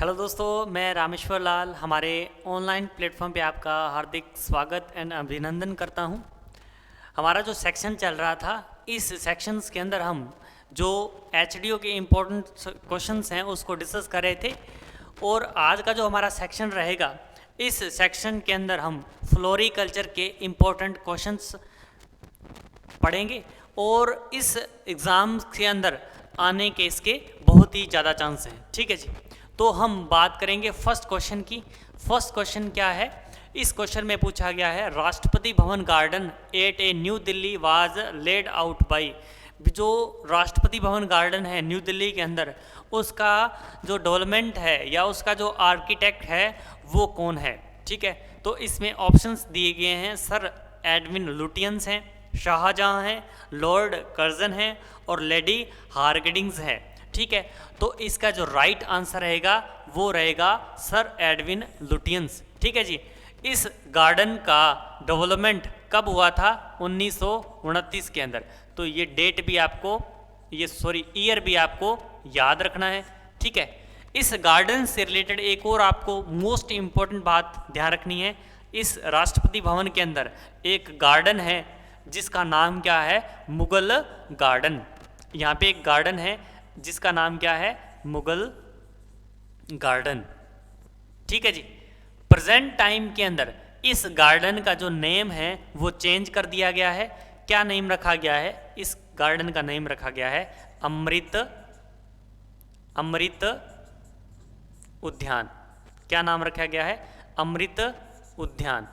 Hello दोस्तों, मैं रामेश्वर लाल हमारे ऑनलाइन प्लेटफॉर्म पे आपका हार्दिक स्वागत एंड अभिनंदन करता हूं। हमारा जो सेक्शन चल रहा था, इस सेक्शंस के अंदर हम जो एचडीओ के इम्पोर्टेंट क्वेश्चंस हैं उसको डिस्कस कर रहे थे। और आज का जो हमारा सेक्शन रहेगा, इस सेक्शन के अंदर हम फ्लोरिकल्चर के इम्पोर्टेंट क्वेश्चंस पढ़ेंगे और इस एग्ज़ाम के अंदर आने के इसके बहुत ही ज़्यादा चांस हैं। ठीक है जी, तो हम बात करेंगे फर्स्ट क्वेश्चन की। फर्स्ट क्वेश्चन क्या है? इस क्वेश्चन में पूछा गया है, Rashtrapati Bhavan garden eight a new Delhi was laid out by. जो राष्ट्रपति भवन गार्डन है न्यू दिल्ली के अंदर, उसका जो डेवलपमेंट है या उसका जो आर्किटेक्ट है वो कौन है? ठीक है, तो इसमें ऑप्शंस दिए गए हैं। सर एडविन लुटियंस हैं, शाहजहां हैं, लॉर्ड कर्जन हैं और लेडी हार्गडिंग्स है। ठीक है, तो इसका जो राइट आंसर रहेगा वो रहेगा सर एडविन लुटियंस। ठीक है जी, इस गार्डन का डेवलपमेंट कब हुआ था? 1929 के अंदर। तो ये डेट भी आपको, ईयर भी आपको याद रखना है। ठीक है, इस गार्डन से रिलेटेड एक और आपको मोस्ट इम्पॉर्टेंट बात ध्यान रखनी है। इस राष्ट्रपति भवन के अंदर एक गार्डन है जिसका नाम क्या है? मुगल गार्डन। यहाँ पे एक गार्डन है जिसका नाम क्या है? मुगल गार्डन। ठीक है जी, प्रेजेंट टाइम के अंदर इस गार्डन का जो नेम है वो चेंज कर दिया गया है। क्या नेम रखा गया है? इस गार्डन का नेम रखा गया है अमृत उद्यान। क्या नाम रखा गया है? अमृत उद्यान।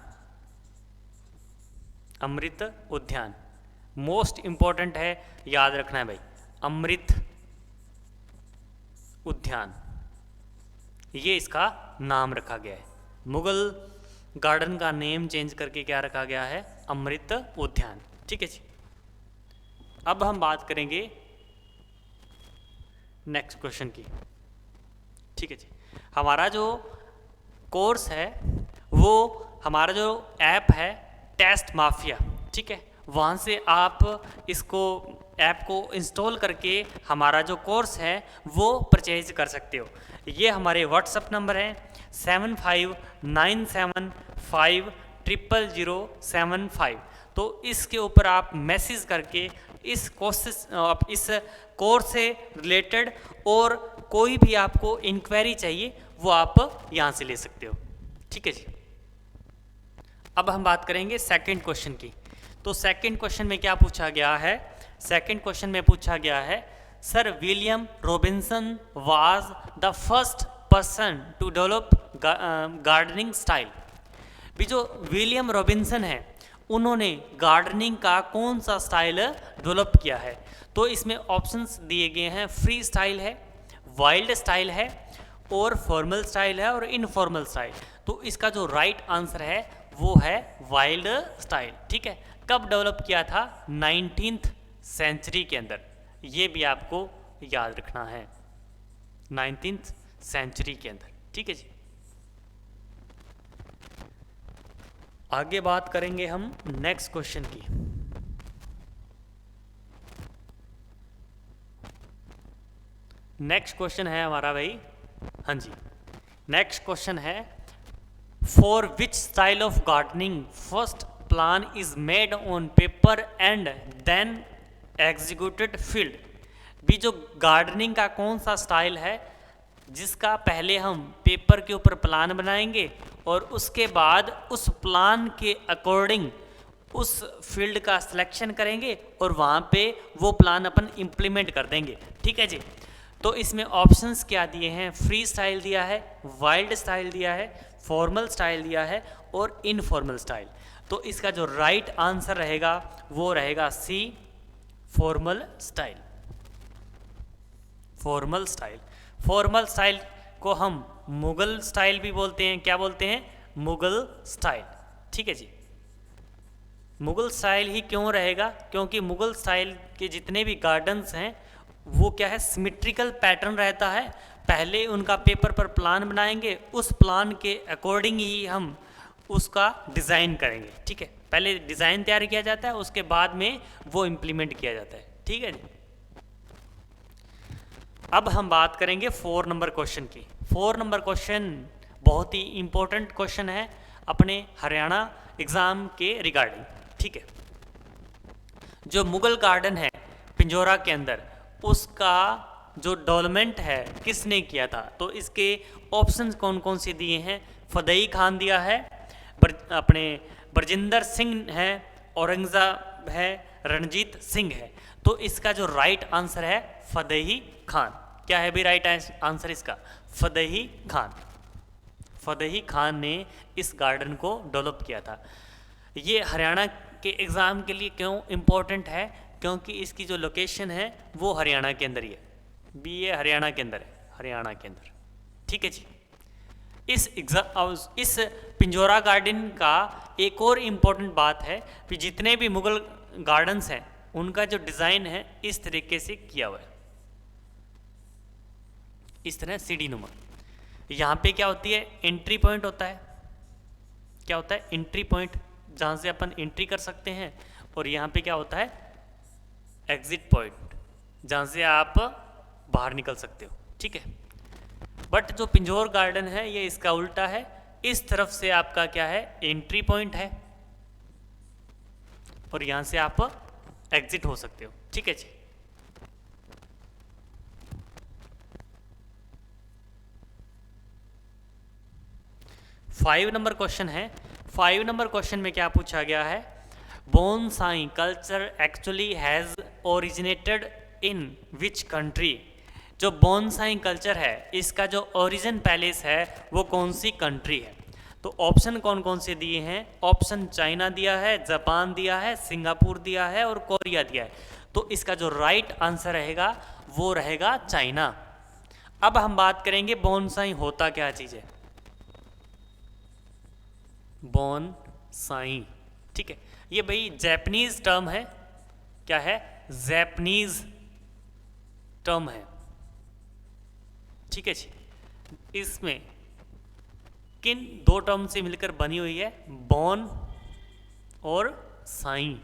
अमृत उद्यान मोस्ट इंपॉर्टेंट है, याद रखना है भाई। अमृत उद्यान, ये इसका नाम रखा गया है। मुगल गार्डन का नेम चेंज करके क्या रखा गया है? अमृत उद्यान। ठीक है जी, अब हम बात करेंगे नेक्स्ट क्वेश्चन की। ठीक है जी, हमारा जो कोर्स है वो, हमारा जो ऐप है टेस्ट माफिया, ठीक है, वहाँ से आप इसको ऐप को इंस्टॉल करके हमारा जो कोर्स है वो परचेज कर सकते हो। ये हमारे व्हाट्सअप नंबर है 7597500075। तो इसके ऊपर आप मैसेज करके इस कोर्स से रिलेटेड और कोई भी आपको इंक्वायरी चाहिए वो आप यहाँ से ले सकते हो। ठीक है जी, अब हम बात करेंगे सेकंड क्वेश्चन की। तो सेकंड क्वेश्चन में क्या पूछा गया है? सेकंड क्वेश्चन में पूछा गया है, sir William Robinson was the first person to develop gardening style. भी जो विलियम रॉबिन्सन है उन्होंने गार्डनिंग का कौन सा स्टाइल डेवलप किया है? तो इसमें ऑप्शंस दिए गए हैं, फ्री स्टाइल है, वाइल्ड स्टाइल है और फॉर्मल स्टाइल है और इनफॉर्मल स्टाइल। तो इसका जो राइट आंसर है वो है वाइल्ड स्टाइल। ठीक है, कब डेवलप किया था? 19th सेंचुरी के अंदर। ये भी आपको याद रखना है, 19th सेंचुरी के अंदर। ठीक है जी, आगे बात करेंगे हम नेक्स्ट क्वेश्चन की। नेक्स्ट क्वेश्चन है हमारा भाई, हाँ जी, नेक्स्ट क्वेश्चन है, for which style of gardening first plan is made on paper and then executed field. भी जो गार्डनिंग का कौन सा स्टाइल है जिसका पहले हम पेपर के ऊपर प्लान बनाएंगे और उसके बाद उस प्लान के अकॉर्डिंग उस फील्ड का सिलेक्शन करेंगे और वहाँ पे वो प्लान अपन इम्प्लीमेंट कर देंगे। ठीक है जी, तो इसमें ऑप्शंस क्या दिए हैं? फ्री स्टाइल दिया है, वाइल्ड स्टाइल दिया है, फॉर्मल स्टाइल दिया है और इनफॉर्मल स्टाइल। तो इसका जो राइट आंसर रहेगा वो रहेगा C, formal style. Formal style, formal style को हम मुगल स्टाइल भी बोलते हैं। क्या बोलते हैं? मुगल स्टाइल। ठीक है जी, मुगल स्टाइल ही क्यों रहेगा? क्योंकि मुगल स्टाइल के जितने भी गार्डन्स हैं वो क्या है? सिमेट्रिकल पैटर्न रहता है। पहले उनका पेपर पर प्लान बनाएंगे, उस प्लान के अकॉर्डिंग ही हम उसका डिज़ाइन करेंगे। ठीक है, पहले डिज़ाइन तैयार किया जाता है, उसके बाद में वो इम्प्लीमेंट किया जाता है। ठीक है जी, अब हम बात करेंगे 4 नंबर क्वेश्चन की। 4 नंबर क्वेश्चन बहुत ही इंपॉर्टेंट क्वेश्चन है अपने हरियाणा एग्जाम के रिगार्डिंग। ठीक है, जो मुगल गार्डन है पिंजौरा के अंदर, उसका जो डेवलपमेंट है किसने किया था? तो इसके ऑप्शंस कौन कौन से दिए हैं? फतेही खान दिया है, अपने बरजिंदर सिंह है, औरंगजेब है, रणजीत सिंह है। तो इसका जो राइट आंसर है फतेही खान। क्या है भी राइट आंसर इसका? फतेही खान। फतेही खान ने इस गार्डन को डेवलप किया था। ये हरियाणा के एग्ज़ाम के लिए क्यों इम्पोर्टेंट है? क्योंकि इसकी जो लोकेशन है वो हरियाणा के अंदर ही है, भी ये हरियाणा के अंदर है, हरियाणा के अंदर। ठीक है जी। इस पिंजौरा गार्डन का एक और इम्पोर्टेंट बात है कि जितने भी मुगल गार्डन्स हैं उनका जो डिज़ाइन है इस तरीके से किया हुआ है, इस तरह सीढ़ी नुमा। यहाँ पे क्या होती है? एंट्री पॉइंट होता है। क्या होता है? एंट्री पॉइंट, जहाँ से अपन एंट्री कर सकते हैं। और यहाँ पे क्या होता है? एग्जिट पॉइंट, जहाँ से आप बाहर निकल सकते हो। ठीक है, बट जो पिंजौर गार्डन है ये इसका उल्टा है। इस तरफ से आपका क्या है? एंट्री पॉइंट है और यहाँ से आप एग्जिट हो सकते हो। ठीक है जी। फाइव नंबर क्वेश्चन है। 5 नंबर क्वेश्चन में क्या पूछा गया है? Bonsai culture actually has originated in which country? जो बोनसाई कल्चर है इसका जो ओरिजिन पैलेस है वो कौन सी कंट्री है? तो ऑप्शन कौन कौन से दिए हैं? ऑप्शन चाइना दिया है, जापान दिया है, सिंगापुर दिया है और कोरिया दिया है। तो इसका जो राइट आंसर रहेगा वो रहेगा चाइना। अब हम बात करेंगे बोनसाई होता क्या चीज़ है। बोनसाई, ठीक है, ये भाई जैपनीज टर्म है। क्या है? जैपनीज टर्म है। ठीक है जी। इसमें किन 2 टर्म से मिलकर बनी हुई है? बोन और साई।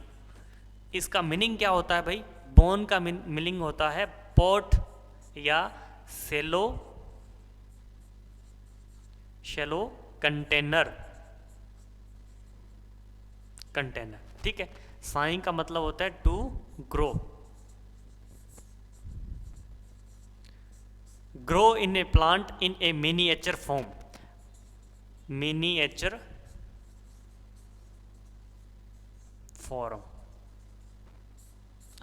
इसका मीनिंग क्या होता है भाई? बोन का मीनिंग होता है पॉट या सेलो कंटेनर। ठीक है। साई का मतलब होता है to grow. Grow in a plant in a miniature form. Miniature form.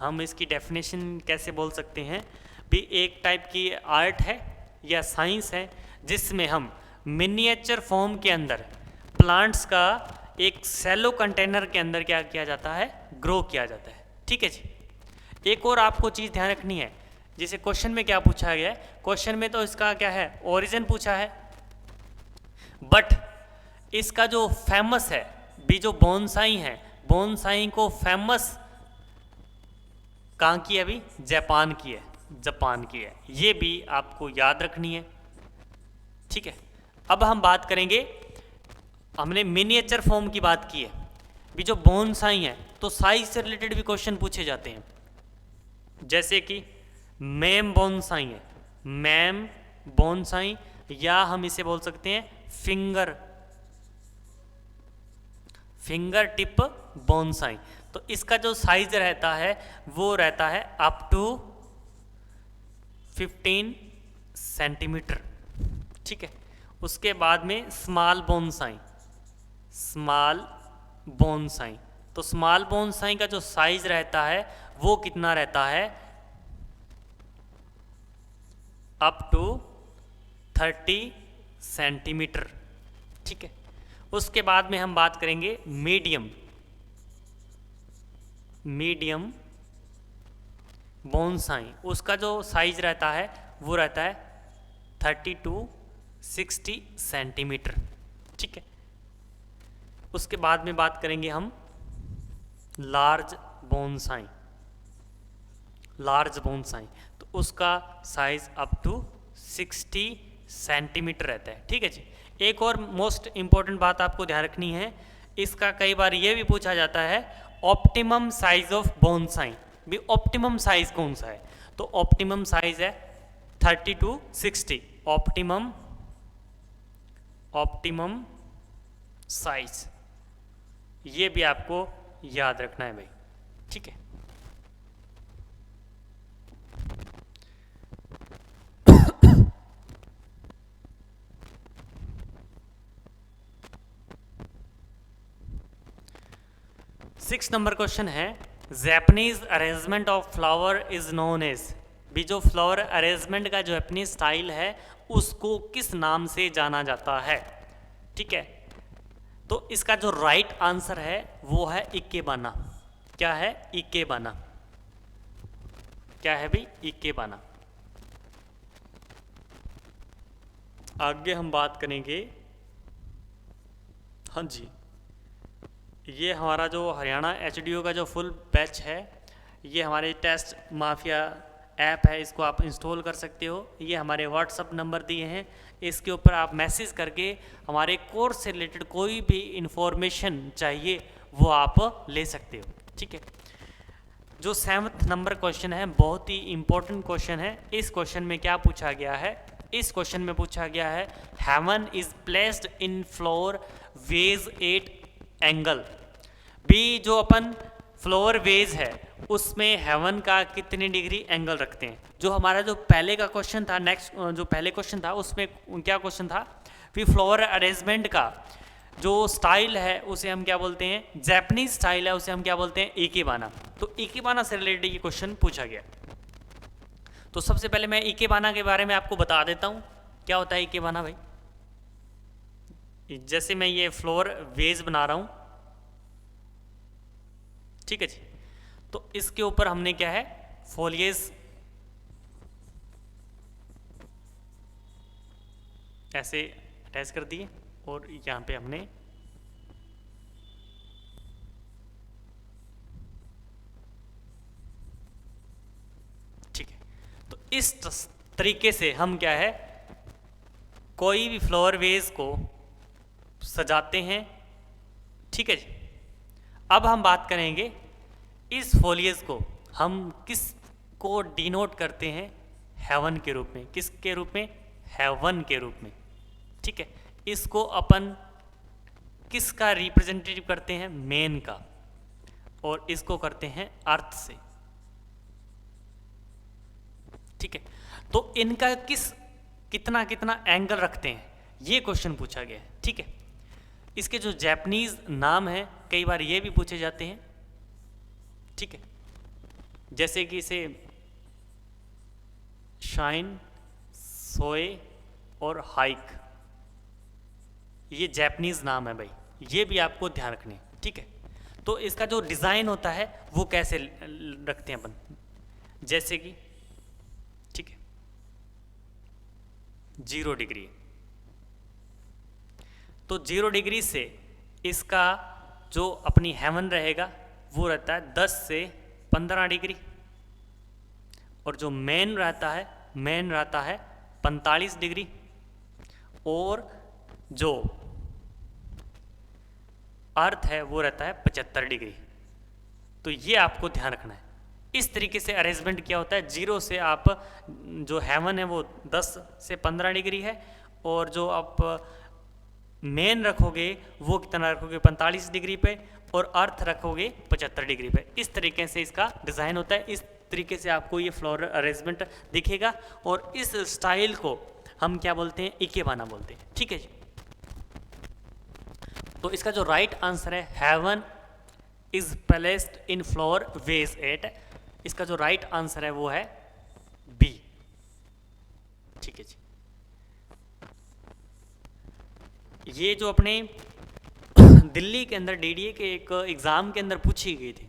हम इसकी डेफिनेशन कैसे बोल सकते हैं भी? एक टाइप की आर्ट है या साइंस है जिसमें हम मिनिएचर फॉर्म के अंदर प्लांट्स का एक सेलो कंटेनर के अंदर क्या किया जाता है? ग्रो किया जाता है। ठीक है जी। एक और आपको चीज़ ध्यान रखनी है, जिसे क्वेश्चन में क्या पूछा गया है? क्वेश्चन में तो इसका क्या है? ओरिजिन पूछा है, बट इसका जो फेमस है भी जो बोनसाई है, बोनसाई को फेमस कहाँ की है? अभी जापान की है, जापान की है। ये भी आपको याद रखनी है। ठीक है। अब हम बात करेंगे, हमने मिनिएचर फॉर्म की बात की है भी जो बोनसाई है, तो साइज से रिलेटेड भी क्वेश्चन पूछे जाते हैं। जैसे कि मैम बोनसाई है, मैम बोनसाई, या हम इसे बोल सकते हैं फिंगर टिप बोनसाई। तो इसका जो साइज रहता है वो रहता है अप टू 15 सेंटीमीटर। ठीक है। उसके बाद में स्मॉल बोनसाई, स्मॉल बोनसाई। तो स्मॉल बोनसाई का जो साइज रहता है वो कितना रहता है? Up to 30 centimetre. ठीक है। उसके बाद में हम बात करेंगे मीडियम बोनसाई। उसका जो साइज रहता है वो रहता है 30 to 60 सेंटीमीटर। ठीक है। उसके बाद में बात करेंगे हम लार्ज बोनसाई, लार्ज बोनसाई। तो उसका साइज अप टू 60 सेंटीमीटर रहता है। ठीक है जी। एक और मोस्ट इम्पॉर्टेंट बात आपको ध्यान रखनी है, इसका कई बार ये भी पूछा जाता है ऑप्टिमम साइज ऑफ बोनसाई भी। ऑप्टिमम साइज कौन सा है? तो ऑप्टिमम साइज है 30 to 60 ऑप्टिमम साइज, ये भी आपको याद रखना है भाई, ठीक है। सिक्स नंबर क्वेश्चन है, Japanese arrangement of flower is known as, भी जो फ्लावर अरेंजमेंट का जो अपनी स्टाइल है उसको किस नाम से जाना जाता है, ठीक है। तो इसका जो राइट आंसर है वो है इकेबाना। क्या है? इकेबाना। क्या है भाई? इकेबाना। आगे हम बात करेंगे, हाँ जी, ये हमारा जो हरियाणा एचडीओ का जो फुल बैच है, ये हमारे टेस्ट माफिया ऐप है, इसको आप इंस्टॉल कर सकते हो। ये हमारे व्हाट्सअप नंबर दिए हैं, इसके ऊपर आप मैसेज करके हमारे कोर्स से रिलेटेड कोई भी इंफॉर्मेशन चाहिए वो आप ले सकते हो, ठीक है। जो 7th नंबर क्वेश्चन है बहुत ही इंपॉर्टेंट क्वेश्चन है। इस क्वेश्चन में क्या पूछा गया है? इस क्वेश्चन में पूछा गया है, heaven is placed in floor wage 8 angle, भी जो अपन फ्लोर वेज है उसमें हेवन का कितने डिग्री एंगल रखते हैं। जो हमारा जो पहले का क्वेश्चन था, नेक्स्ट जो पहले क्वेश्चन था उसमें क्या क्वेश्चन था, फिर फ्लोर अरेंजमेंट का जो स्टाइल है उसे हम क्या बोलते हैं, जैपनीज स्टाइल है उसे हम क्या बोलते हैं, इकेबाना। तो इकेबाना से रिलेटेड ये क्वेश्चन पूछा गया। तो सबसे पहले मैं इकेबाना के बारे में आपको बता देता हूँ क्या होता है इकेबाना भाई। जैसे मैं ये फ्लोर वेज बना रहा हूँ, ठीक है जी, तो इसके ऊपर हमने क्या है, फोलिएज ऐसे अटैच कर दिए और यहाँ पे हमने ठीक है। तो इस तरीके से हम क्या है, कोई भी फ्लावर वेज को सजाते हैं, ठीक है जी। अब हम बात करेंगे इस फोलियस को हम किस को डिनोट करते हैं, हेवन के रूप में। किसके रूप में? हेवन के रूप में, ठीक है। इसको अपन किसका रिप्रेजेंटेटिव करते हैं? मेन का, और इसको करते हैं अर्थ से, ठीक है। तो इनका कितना कितना एंगल रखते हैं, ये क्वेश्चन पूछा गया है, ठीक है। इसके जो जापानीज नाम है कई बार ये भी पूछे जाते हैं, ठीक है, जैसे कि इसे शाइन, सोए और हाइक, ये जापानीज नाम है भाई, ये भी आपको ध्यान रखने, ठीक है। तो इसका जो डिज़ाइन होता है वो कैसे रखते हैं अपन, जैसे कि ठीक है 0 डिग्री, तो 0 डिग्री से इसका जो अपनी हेवन रहेगा वो रहता है 10 से 15 डिग्री, और जो मेन रहता है 45 डिग्री, और जो अर्थ है वो रहता है 75 डिग्री। तो ये आपको ध्यान रखना है। इस तरीके से अरेंजमेंट किया होता है। 0 से आप जो हेवन है वो 10 से 15 डिग्री है, और जो आप मेन रखोगे वो कितना रखोगे, 45 डिग्री पे, और अर्थ रखोगे 75 डिग्री पे। इस तरीके से इसका डिज़ाइन होता है। इस तरीके से आपको ये फ्लोरल अरेंजमेंट दिखेगा, और इस स्टाइल को हम क्या बोलते हैं, इकेबाना बोलते हैं, ठीक है जी। तो इसका जो राइट आंसर है, heaven is placed in floor wage 8, इसका जो राइट आंसर है वो है बी, ठीक है जी। ये जो अपने दिल्ली के अंदर डीडीए के एक एग्जाम के अंदर पूछी गई थी,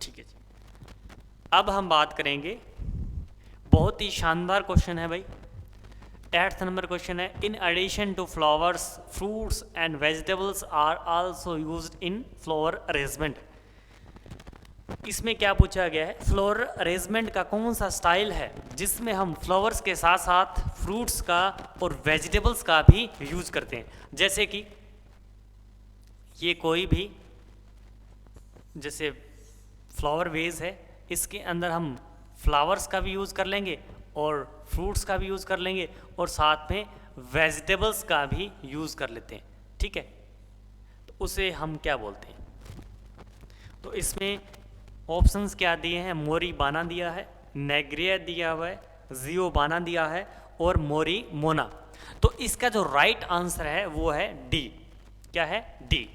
ठीक है जी। अब हम बात करेंगे, बहुत ही शानदार क्वेश्चन है भाई। 8th नंबर क्वेश्चन है, in addition to flowers fruits and vegetables are also used in flower arrangement. इसमें क्या पूछा गया है, फ्लोर अरेंजमेंट का कौन सा स्टाइल है जिसमें हम फ्लावर्स के साथ साथ फ्रूट्स का और वेजिटेबल्स का भी यूज करते हैं। जैसे कि ये कोई भी जैसे फ्लावर वेज है, इसके अंदर हम फ्लावर्स का भी यूज़ कर लेंगे और फ्रूट्स का भी यूज़ कर लेंगे और साथ में वेजिटेबल्स का भी यूज़ कर लेते हैं, ठीक है। तो उसे हम क्या बोलते हैं? तो इसमें ऑप्शंस क्या दिए हैं? मोरी बाना दिया है, नेग्रिया दिया हुआ है, जियो बाना दिया है और मोरी मोना। तो इसका जो राइट आंसर है वो है डी। क्या है? डी,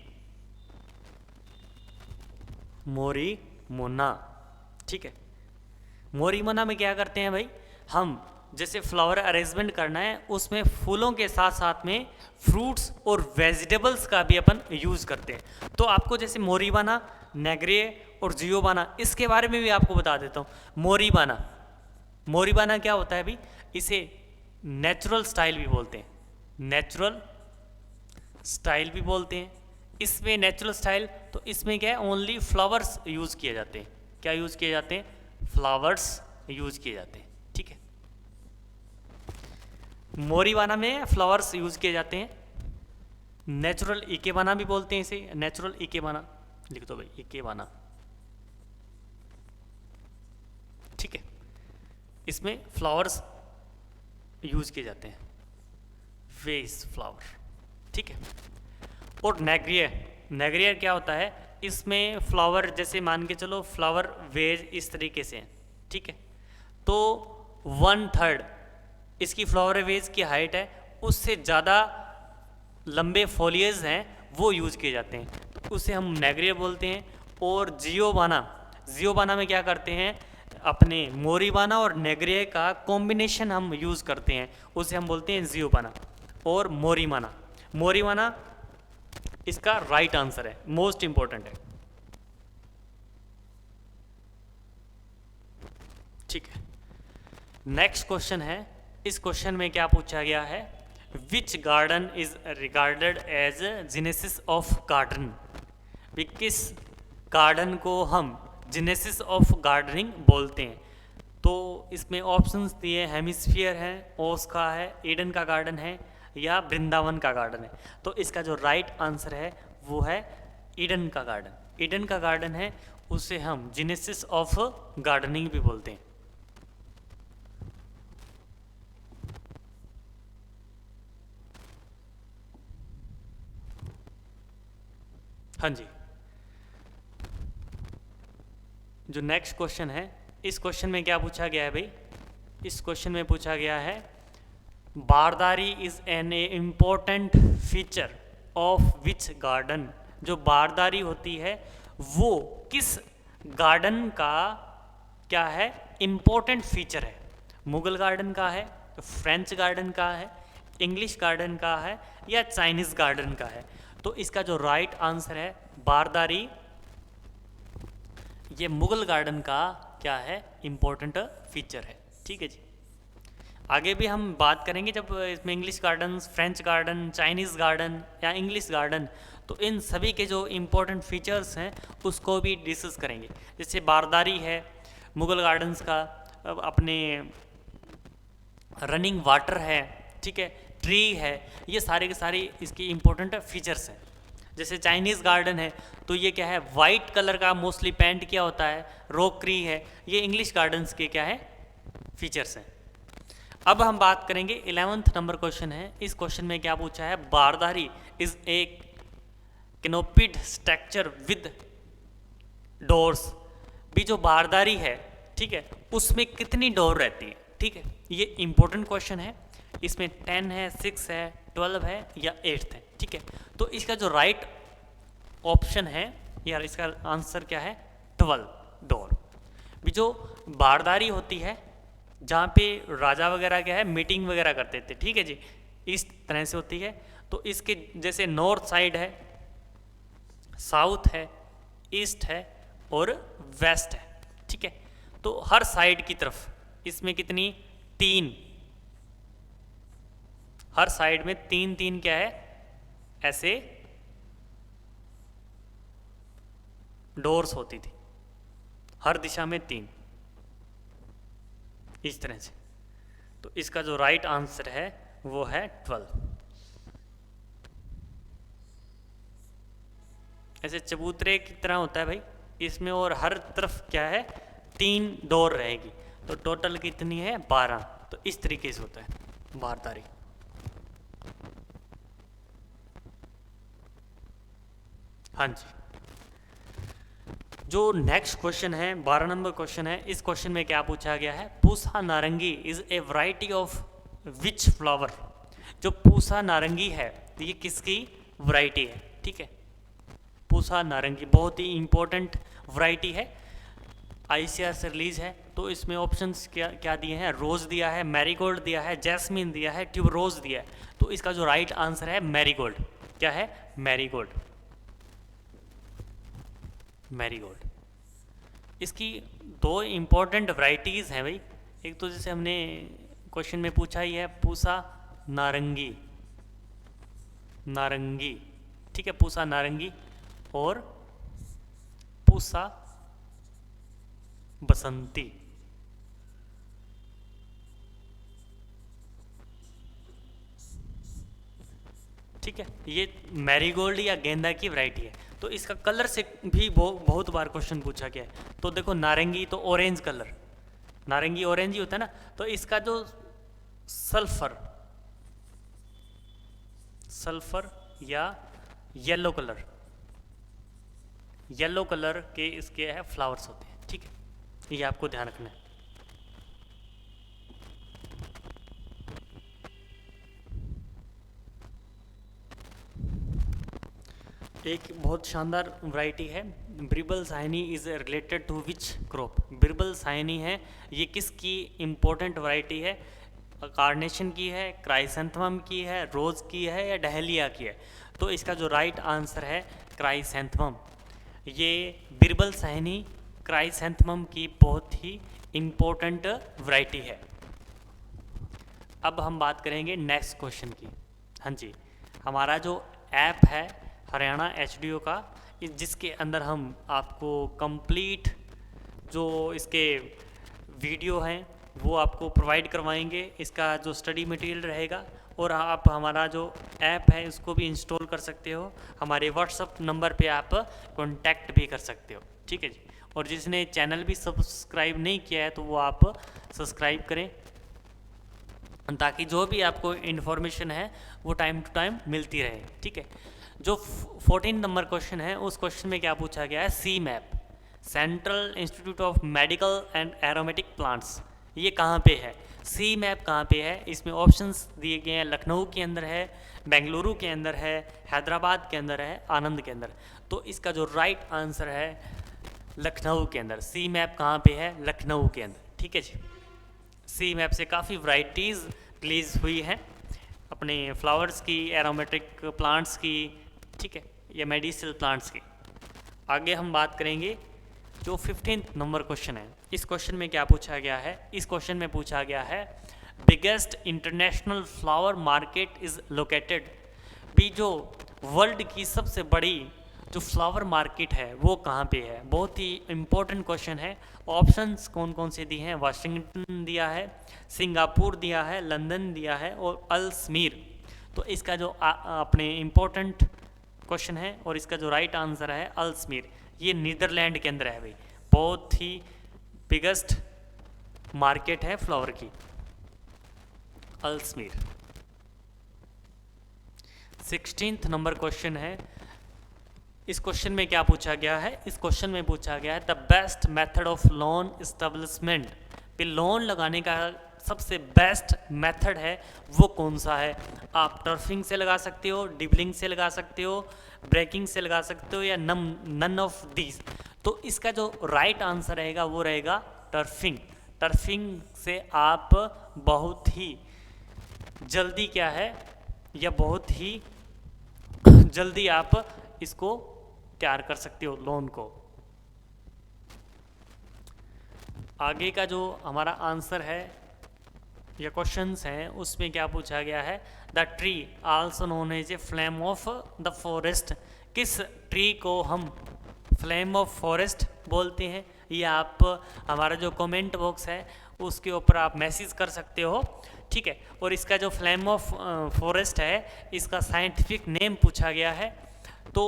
मोरी मोना, ठीक है। मोरी मोना में क्या करते हैं भाई, हम जैसे फ्लावर अरेंजमेंट करना है उसमें फूलों के साथ साथ में फ्रूट्स और वेजिटेबल्स का भी अपन यूज़ करते हैं। तो आपको जैसे मोरीबाना, नेग्रे और जियोबाना, इसके बारे में भी आपको बता देता हूँ। मोरीबाना क्या होता है भाई, इसे नेचुरल स्टाइल भी बोलते हैं, नेचुरल स्टाइल भी बोलते हैं। इसमें नेचुरल स्टाइल, तो इसमें क्या है, ओनली फ्लावर्स यूज़ किए जाते हैं। क्या यूज़ किए जाते हैं? फ्लावर्स यूज़ किए जाते हैं, ठीक है। मोरीबाना में फ्लावर्स यूज़ किए जाते हैं। नेचुरल इकेबाना भी बोलते हैं इसे, नेचुरल इकेबाना लिख दो भाई, इकेबाना, ठीक है। इसमें फ्लावर्स यूज़ किए जाते हैं, वेज फ्लावर, ठीक है। और नेग्रियर क्या होता है, इसमें फ्लावर जैसे मान के चलो फ्लावर वेज इस तरीके से हैं, ठीक है। तो 1/3 इसकी फ्लावर वेज की हाइट है, उससे ज़्यादा लंबे फोलियज हैं वो यूज़ किए जाते हैं, तो उसे हम नेग्रियर बोलते हैं। और जियोबाना में क्या करते हैं, अपने मोरीबाना और नेग्रियर का कॉम्बिनेशन हम यूज़ करते हैं, उसे हम बोलते हैं जियोबाना और मोरीबाना इसका राइट आंसर है, मोस्ट इंपॉर्टेंट है, ठीक है। नेक्स्ट क्वेश्चन है, इस क्वेश्चन में क्या पूछा गया है, which garden is regarded as genesis of garden. किस गार्डन को हम जेनेसिस ऑफ गार्डनिंग बोलते हैं? तो इसमें ऑप्शंस दिए, हेमिस्फीयर है, ओस का है, ईडन का गार्डन है या वृंदावन का गार्डन है। तो इसका जो राइट आंसर है वो है ईडन का गार्डन। ईडन का गार्डन है, उसे हम जेनेसिस ऑफ गार्डनिंग भी बोलते हैं। हाँ जी। जो नेक्स्ट क्वेश्चन है, इस क्वेश्चन में क्या पूछा गया है भाई, इस क्वेश्चन में पूछा गया है, baradari is an important feature of which garden. जो बारदारी होती है वो किस गार्डन का क्या है, इम्पोर्टेंट फीचर है? मुगल गार्डन का है, फ्रेंच गार्डन का है, इंग्लिश गार्डन का है या चाइनीज गार्डन का है? तो इसका जो राइट आंसर है बारदारी, ये मुगल गार्डन का क्या है, इम्पोर्टेंट फीचर है, ठीक है जी। आगे भी हम बात करेंगे जब इसमें English garden, French garden, Chinese garden या इंग्लिश गार्डन, तो इन सभी के जो इम्पोर्टेंट फीचर्स हैं उसको भी डिस्कस करेंगे। जैसे बारदारी है मुगल गार्डन्स का, अपने रनिंग वाटर है, ठीक है, ट्री है, ये सारे के सारे इसके इम्पोर्टेंट फीचर्स हैं। जैसे चाइनीज़ गार्डन है तो ये क्या है, वाइट कलर का मोस्टली पेंट किया होता है, रॉकरी है, ये इंग्लिश गार्डन्स के क्या है, फीचर्स हैं। अब हम बात करेंगे 11th नंबर क्वेश्चन है, इस क्वेश्चन में क्या पूछा है, baradari is a canopied structure with doors. भी जो बारदारी है, ठीक है, उसमें कितनी डोर रहती है, ठीक है, ये इंपॉर्टेंट क्वेश्चन है। इसमें 10 है, 6 है, 12 है या 8 है, ठीक है। तो इसका जो राइट ऑप्शन है यार, इसका आंसर क्या है, 12 डोर। भी जो बारदारी होती है जहाँ पे राजा वगैरह क्या है मीटिंग वगैरह करते थे, ठीक है जी, इस तरह से होती है। तो इसके जैसे नॉर्थ साइड है, साउथ है, ईस्ट है और वेस्ट है, ठीक है। तो हर साइड की तरफ इसमें कितनी, 3, हर साइड में 3 क्या है, ऐसे डोर्स होती थी, हर दिशा में 3, इस तरह से। तो इसका जो राइट आंसर है वो है 12। ऐसे चबूतरे की तरह होता है भाई इसमें, और हर तरफ क्या है, 3 डोर रहेगी। तो टोटल कितनी है 12। तो इस तरीके से होता है 12 तारीख। हाँ जी, जो नेक्स्ट क्वेश्चन है 12 नंबर क्वेश्चन है, इस क्वेश्चन में क्या पूछा गया है, पूसा नारंगी is a variety of which flower. जो पूसा नारंगी है ये किसकी वैरायटी है, ठीक है। पूसा नारंगी बहुत ही इंपॉर्टेंट वैरायटी है, आईसीआर से रिलीज है। तो इसमें ऑप्शंस क्या क्या दिए हैं, रोज दिया है, मैरीगोल्ड दिया है, जैस्मिन दिया है, ट्यूब रोज दिया है। तो इसका जो राइट आंसर है मैरीगोल्ड। क्या है, मैरीगोल्ड, मैरीगोल्ड। इसकी दो इंपॉर्टेंट वैरायटीज हैं भाई। एक तो जैसे हमने क्वेश्चन में पूछा ही है, पूसा नारंगी, नारंगी, ठीक है, पूसा नारंगी, और पूसा बसंती। ठीक है, ये मैरीगोल्ड या गेंदा की वैरायटी है। तो इसका कलर से भी बहुत बार क्वेश्चन पूछा गया है। तो देखो नारंगी तो ऑरेंज कलर, नारंगी ऑरेंज ही होता है ना। तो इसका जो सल्फर, सल्फर या येलो कलर, येलो कलर के इसके है फ्लावर्स होते हैं, ठीक है, ये आपको ध्यान रखना है। एक बहुत शानदार वैरायटी है, Birbal Saini is related to which crop. Birbal Saini है, ये किसकी इंपॉर्टेंट वैरायटी है, कार्नेशन की है, क्राइसेंथमम की है, रोज की है, या डहेलिया की है। तो इसका जो राइट आंसर है क्राइसेंथमम। ये बिरबल साइनी क्राइसेंथमम की बहुत ही इंपॉर्टेंट वैरायटी है। अब हम बात करेंगे नेक्स्ट क्वेश्चन की। हाँ जी, हमारा जो ऐप है हरियाणा एचडीओ का, जिसके अंदर हम आपको कंप्लीट जो इसके वीडियो हैं वो आपको प्रोवाइड करवाएंगे। इसका जो स्टडी मटेरियल रहेगा, और आप हमारा जो ऐप है उसको भी इंस्टॉल कर सकते हो। हमारे व्हाट्सअप नंबर पे आप कांटेक्ट भी कर सकते हो, ठीक है जी। और जिसने चैनल भी सब्सक्राइब नहीं किया है तो वो आप सब्सक्राइब करें, ताकि जो भी आपको इन्फॉर्मेशन है वो टाइम टू टाइम मिलती रहे, ठीक है। जो 14 नंबर क्वेश्चन है, उस क्वेश्चन में क्या पूछा गया है, CIMAP, central institute of medical and aromatic plants, ये कहाँ पे है, सी मैप कहाँ पे है। इसमें ऑप्शंस दिए गए हैं, लखनऊ के अंदर है, बेंगलुरु के अंदर है, हैदराबाद के अंदर है, आनंद के अंदर। तो इसका जो राइट आंसर है लखनऊ के अंदर। सी मैप कहाँ पे है, लखनऊ के अंदर, ठीक है जी। सी मैप से काफ़ी वैरायटीज़ रिलीज हुई हैं अपने फ्लावर्स की, एरोमेटिक प्लांट्स की, ठीक है, या मेडिसिनल प्लांट्स की। आगे हम बात करेंगे जो 15 नंबर क्वेश्चन है। इस क्वेश्चन में क्या पूछा गया है, इस क्वेश्चन में पूछा गया है biggest international flower market is located. भी जो वर्ल्ड की सबसे बड़ी जो फ्लावर मार्केट है वो कहाँ पे है। बहुत ही इम्पोर्टेंट क्वेश्चन है। ऑप्शंस कौन कौन से दिए हैं, वाशिंगटन दिया है, सिंगापुर दिया है, लंदन दिया है, और अल्समीर। तो इसका जो अपने इम्पोर्टेंट क्वेश्चन है, और इसका जो राइट आंसर है अल्समीर। ये नीदरलैंड के अंदर है भाई, बहुत ही बिगेस्ट मार्केट है फ्लावर की, अल्समीर। 16th नंबर क्वेश्चन है। इस क्वेश्चन में क्या पूछा गया है, इस क्वेश्चन में पूछा गया है the best method of loan establishment. पे लोन लगाने का सबसे बेस्ट मेथड है वो कौन सा है। आप टर्फिंग से लगा सकते हो, डिबलिंग से लगा सकते हो, ब्रेकिंग से लगा सकते हो, या नन ऑफ दीज। तो इसका जो राइट आंसर रहेगा वो रहेगा टर्फिंग। टर्फिंग से आप बहुत ही जल्दी क्या है, या बहुत ही जल्दी आप इसको तैयार कर सकते हो लोन को। आगे का जो हमारा आंसर है या क्वेश्चंस हैं उसमें क्या पूछा गया है, the tree also known as a flame of the forest. किस ट्री को हम फ्लेम ऑफ फॉरेस्ट बोलते हैं, ये आप हमारा जो कमेंट बॉक्स है उसके ऊपर आप मैसेज कर सकते हो, ठीक है। और इसका जो फ्लेम ऑफ फॉरेस्ट है इसका साइंटिफिक नेम पूछा गया है। तो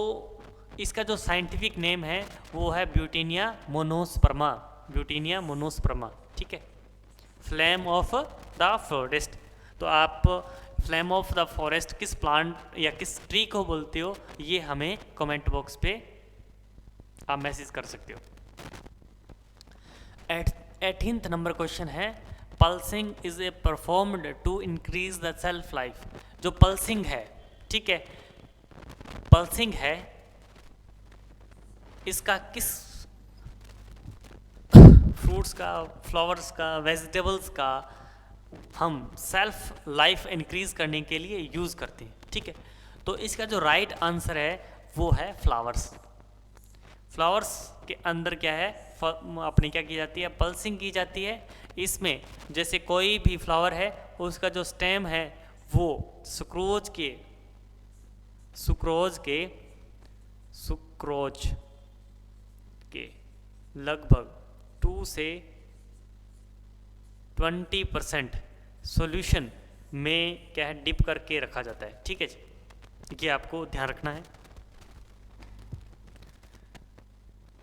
इसका जो साइंटिफिक नेम है वो है ब्यूटेनिया मोनोस्पर्मा, ब्यूटेनिया मोनोस्पर्मा, ठीक है। Flame of the forest. तो आप फ्लेम ऑफ द फॉरेस्ट किस प्लांट या किस ट्री को बोलते हो, ये हमें कमेंट बॉक्स पे आप मैसेज कर सकते हो। 18th नंबर क्वेश्चन है, pulsing is a performed to increase the shelf life. जो पल्सिंग है, ठीक है, पल्सिंग है, इसका किस फ्रूट्स का, फ्लावर्स का, वेजिटेबल्स का हम सेल्फ लाइफ इंक्रीज करने के लिए यूज़ करते हैं, ठीक है। तो इसका जो राइट आंसर है वो है फ्लावर्स। फ्लावर्स के अंदर क्या है, अपनी क्या की जाती है, पल्सिंग की जाती है। इसमें जैसे कोई भी फ्लावर है उसका जो स्टेम है वो सुक्रोज के लगभग 2 से 20% सॉल्यूशन में क्या है, डिप करके रखा जाता है, ठीक है जी, ये आपको ध्यान रखना है।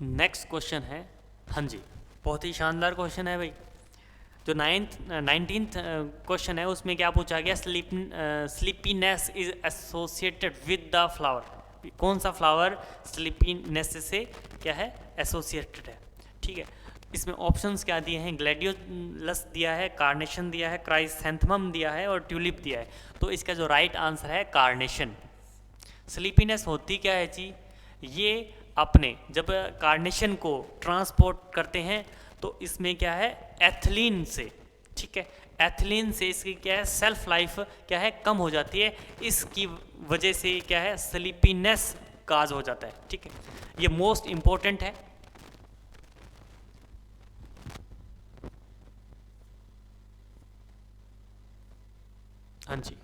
नेक्स्ट क्वेश्चन है, हाँ जी, बहुत ही शानदार क्वेश्चन है भाई। जो 19th क्वेश्चन है उसमें क्या पूछा गया, sleepiness is associated with the flower. कौन सा फ्लावर स्लीपीनेस से क्या है, एसोसिएटेड है, ठीक है। इसमें ऑप्शंस क्या दिए हैं, ग्लैडियोलस दिया है, कार्नेशन दिया है, क्राइसैंथमम दिया है और ट्यूलिप दिया है। तो इसका जो राइट आंसर है कार्नेशन। स्लीपीनेस होती क्या है जी, ये अपने जब कार्नेशन को ट्रांसपोर्ट करते हैं तो इसमें क्या है, एथिलीन से, ठीक है, एथिलीन से इसकी क्या है, सेल्फ लाइफ क्या है, कम हो जाती है। इसकी वजह से क्या है, स्लीपीनेस काज हो जाता है, ठीक है। ये मोस्ट इंपॉर्टेंट है। हाँ जी,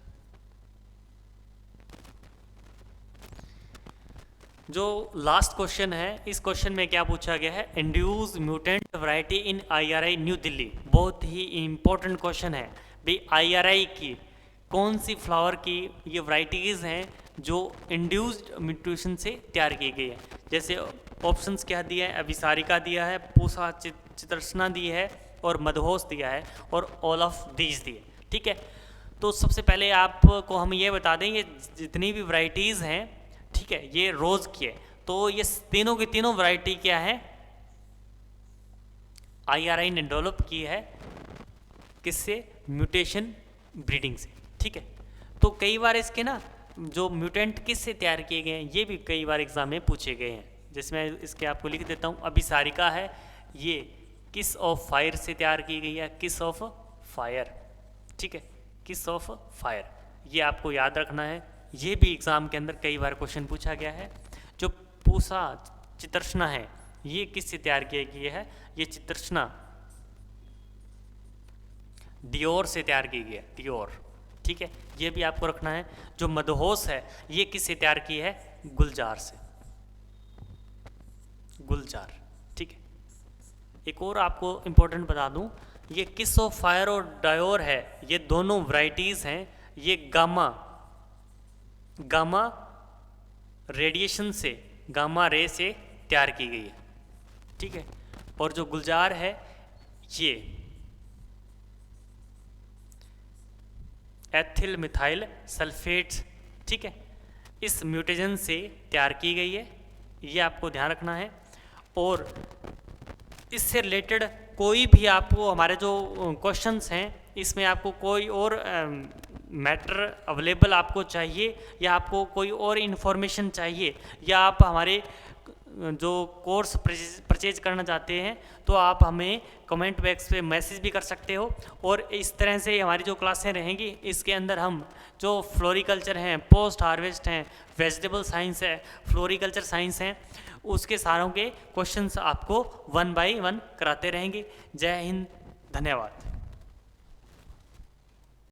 जो लास्ट क्वेश्चन है, इस क्वेश्चन में क्या पूछा गया है, induce mutant variety in IRI new Delhi. बहुत ही इंपॉर्टेंट क्वेश्चन है भाई। IRI की कौन सी फ्लावर की ये वैरायटीज़ हैं जो इंड्यूस्ड म्यूटेशन से तैयार की गई है। जैसे ऑप्शंस क्या दिया है, अभिसारिका दिया है, पूसा चित्रसना दी है और मदहोश दिया है और ऑल ऑफ दीज दिए, ठीक है। तो सबसे पहले आपको हम ये बता दें, ये जितनी भी वैरायटीज़ हैं, ठीक है, ये रोज की है। तो ये तीनों की तीनों वैरायटी क्या है, IRI ने डेवलप की है, किससे, म्यूटेशन ब्रीडिंग से, ठीक है। तो कई बार इसके ना जो म्यूटेंट किससे तैयार किए गए हैं ये भी कई बार एग्जाम में पूछे गए हैं। जैसे मैं इसके आपको लिख देता हूँ, अभिसारिका है, ये किस ऑफ फायर से तैयार की गई है, किस ऑफ फायर, ठीक है, किस ऑफ फायर, ये आपको याद रखना है। ये भी एग्जाम के अंदर कई बार क्वेश्चन पूछा गया है। जो पूसा चित्रसना है ये किससे तैयार किया गया है, ये चित्रसना डियोर से तैयार की गई है, डियोर, ठीक है, ये भी आपको रखना है। जो मदहोश है ये किससे तैयार की है, गुलजार से, गुलजार, ठीक है। एक और आपको इंपॉर्टेंट बता दूं, ये किस ऑफ फायर और डायोर है, ये दोनों वैरायटीज हैं, ये गामा रेडिएशन से, गामा रे से तैयार की गई है, ठीक है। और जो गुलजार है ये एथिल मिथाइल सल्फेट, ठीक है, इस म्यूटेशन से तैयार की गई है, ये आपको ध्यान रखना है। और इससे रिलेटेड कोई भी आपको हमारे जो क्वेश्चंस हैं इसमें आपको कोई और मैटर अवेलेबल आपको चाहिए या आपको कोई और इन्फॉर्मेशन चाहिए या आप हमारे जो कोर्स परचेज करना चाहते हैं तो आप हमें कमेंट बॉक्स पे मैसेज भी कर सकते हो। और इस तरह से हमारी जो क्लासें रहेंगी इसके अंदर हम जो फ्लोरिकल्चर हैं, पोस्ट हार्वेस्ट हैं, वेजिटेबल साइंस है, फ्लोरिकल्चर साइंस हैं, उसके सारों के क्वेश्चंस आपको 1 बाय 1 कराते रहेंगे। जय हिंद, धन्यवाद।